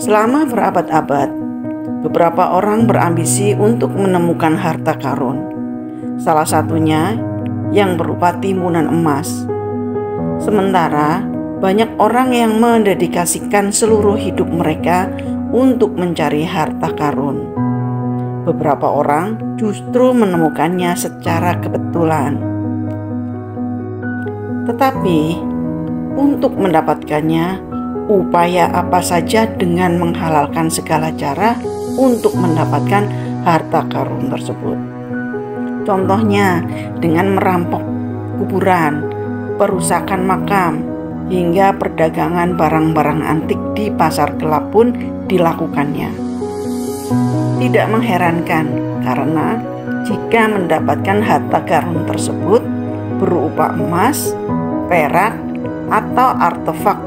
Selama berabad-abad, beberapa orang berambisi untuk menemukan harta karun. Salah satunya yang berupa timbunan emas. Sementara banyak orang yang mendedikasikan seluruh hidup mereka untuk mencari harta karun. Beberapa orang justru menemukannya secara kebetulan. Tetapi untuk mendapatkannya, upaya apa saja dengan menghalalkan segala cara untuk mendapatkan harta karun tersebut. Contohnya dengan merampok kuburan, perusakan makam, hingga perdagangan barang-barang antik di pasar gelap pun dilakukannya. Tidak mengherankan karena jika mendapatkan harta karun tersebut berupa emas, perak, atau artefak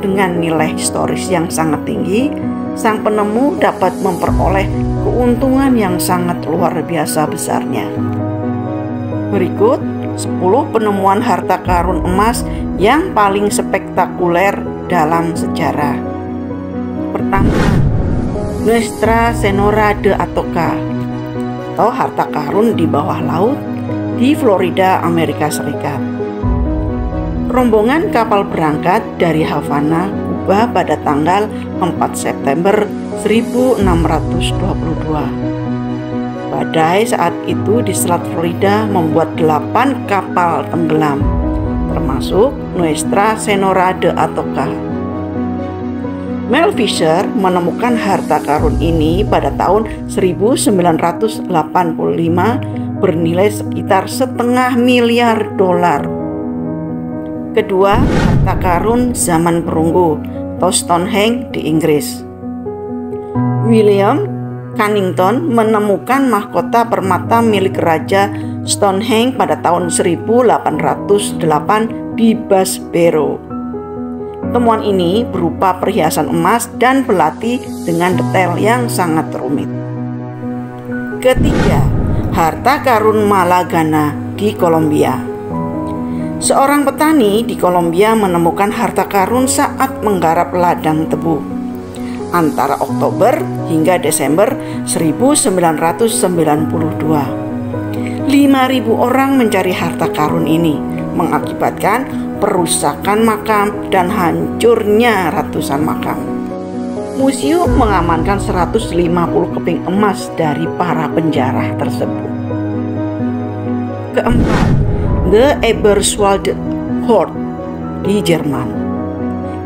dengan nilai historis yang sangat tinggi, sang penemu dapat memperoleh keuntungan yang sangat luar biasa besarnya. Berikut 10 penemuan harta karun emas yang paling spektakuler dalam sejarah. Pertama, Nuestra Señora de Atocha atau harta karun di bawah laut di Florida, Amerika Serikat. Rombongan kapal berangkat dari Havana, Kuba pada tanggal 4 September 1622. Badai saat itu di Selat Florida membuat 8 kapal tenggelam, termasuk Nuestra Señora de Atocha. Mel Fisher menemukan harta karun ini pada tahun 1985 bernilai sekitar $500 miliar. Kedua, harta karun zaman perunggu atau Stonehenge di Inggris. William Cunnington menemukan mahkota permata milik Raja Stonehenge pada tahun 1808 di Basborough. Temuan ini berupa perhiasan emas dan belati dengan detail yang sangat rumit. Ketiga, harta karun Malagana di Kolombia. Seorang petani di Kolombia menemukan harta karun saat menggarap ladang tebu antara Oktober hingga Desember 1992. 5.000 orang mencari harta karun ini, mengakibatkan perusakan makam dan hancurnya ratusan makam. Museum mengamankan 150 keping emas dari para penjara tersebut. Keempat, The Eberswalde Hoard di Jerman.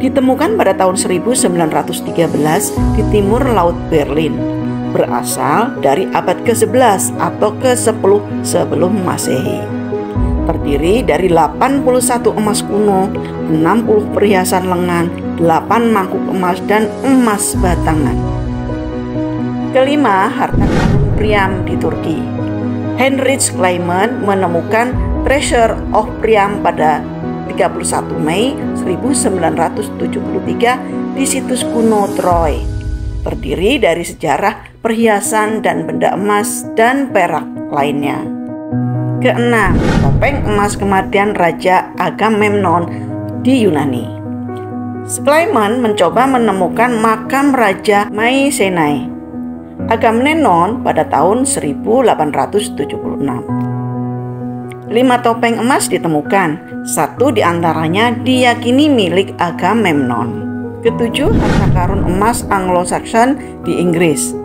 Ditemukan pada tahun 1913 di timur laut Berlin, berasal dari abad ke-11 atau ke-10 sebelum Masehi. Terdiri dari 81 emas kuno, 60 perhiasan lengan, 8 mangkuk emas, dan emas batangan. Kelima, harta karun Priam di Turki. Heinrich Kleinman menemukan Treasure of Priam pada 31 Mei 1973 di situs kuno Troy. Terdiri dari sejarah, perhiasan, dan benda emas dan perak lainnya. Keenam, topeng emas kematian Raja Agamemnon di Yunani. Kleinman mencoba menemukan makam Raja Mycenae Agamemnon pada tahun 1876. 5 topeng emas ditemukan, 1 diantaranya diyakini milik Agamemnon. Ketujuh, harta karun emas Anglo-Saxon di Inggris.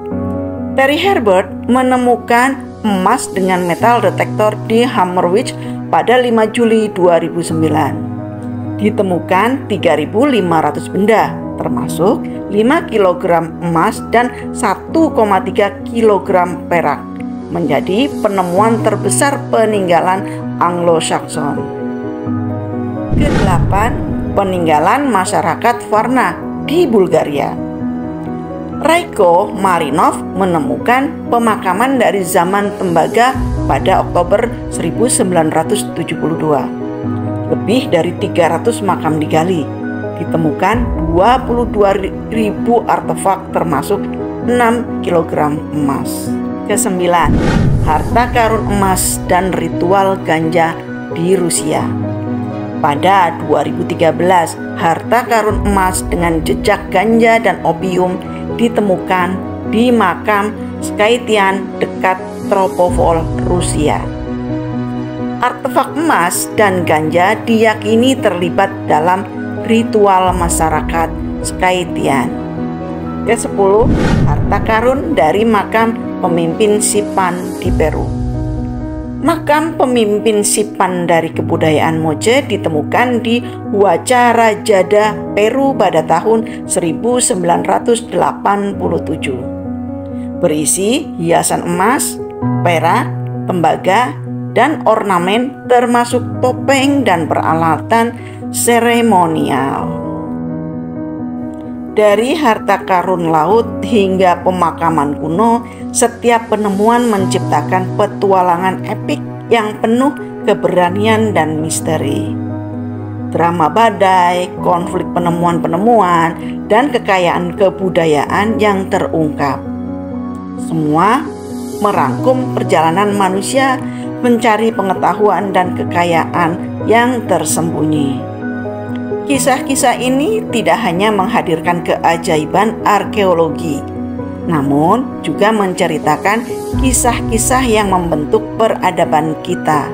Terry Herbert menemukan emas dengan metal detektor di Hammerwich pada 5 Juli 2009. Ditemukan 3.500 benda, termasuk 5 kg emas dan 1,3 kg perak, menjadi penemuan terbesar peninggalan Anglo-Saxon. Kedelapan, peninggalan masyarakat Varna di Bulgaria. Raiko Marinov menemukan pemakaman dari zaman tembaga pada Oktober 1972. Lebih dari 300 makam digali. Ditemukan 22.000 artefak termasuk 6 kg emas. Kesembilan, harta karun emas dan ritual ganja di Rusia. Pada 2013, harta karun emas dengan jejak ganja dan opium ditemukan di makam Skytian dekat Tropopol, Rusia. Artefak emas dan ganja diyakini terlibat dalam ritual masyarakat Skytian. Ke-10, harta karun dari makam pemimpin Sipan di Peru. Makam pemimpin Sipan dari kebudayaan Moche ditemukan di Huacha Rajada, Peru pada tahun 1987. Berisi hiasan emas, perak, tembaga, dan ornamen termasuk topeng dan peralatan seremonial. Dari harta karun laut hingga pemakaman kuno, setiap penemuan menciptakan petualangan epik yang penuh keberanian dan misteri. Drama badai, konflik penemuan-penemuan, dan kekayaan kebudayaan yang terungkap. Semua merangkum perjalanan manusia mencari pengetahuan dan kekayaan yang tersembunyi. Kisah-kisah ini tidak hanya menghadirkan keajaiban arkeologi, namun juga menceritakan kisah-kisah yang membentuk peradaban kita.